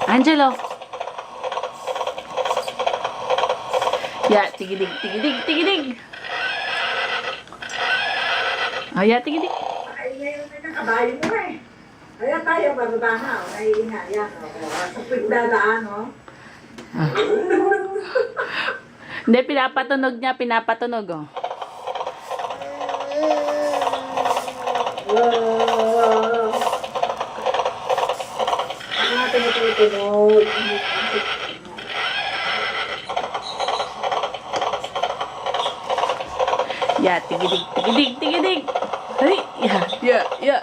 Angelo. Ya, tigidig, tigidig, tigidig. Oh, ya, tigidig. Ay, ngayon na nakabayo mo eh. Kaya tayo, bababa na. Naiinga yan. Sa pagdadaan, oh. Hindi, pinapatunog niya, pinapatunog, oh. Wow. Ang ating itutunog. Ya, tigidig, tigidig, tigidig. Ay, ya, ya, ya.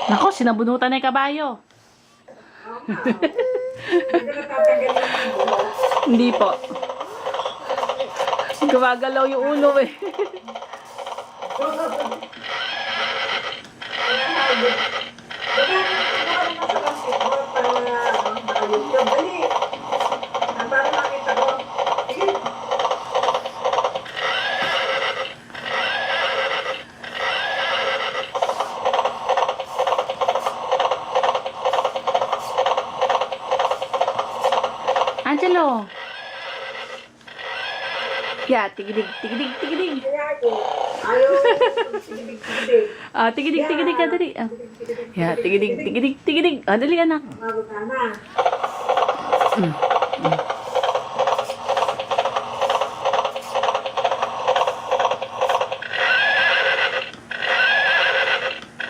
Nako, sinabunutan na yung kabayo. Hindi po. Gumagalaw yung ulo eh. Angelo. Ya, tigidig, tigidig, tigidig. Ayaw, tigidig-tigidig. Ah, tigidig, tigidig ka dali. Ah. Ya, tigidig, tigidig, tigidig. Ah, dali anak. Mababa na.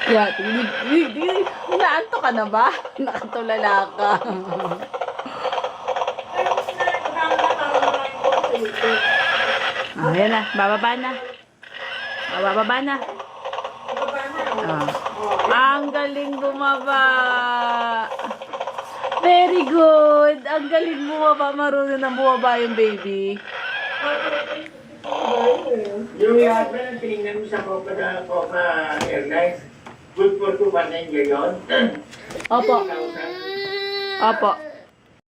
Ya, tigidig, tigidig, tigidig. Naanto ka na ba? Nakatulala ka. Oh, yan na. Bababa na. Oh, bababa na. Oh. Ang galing bumaba. Very good. Ang galing bumaba. Marunong na bumaba yung baby. Yung yata na tinignan mo sa Copa Airlines, good for 2 yun. Opo. Opo.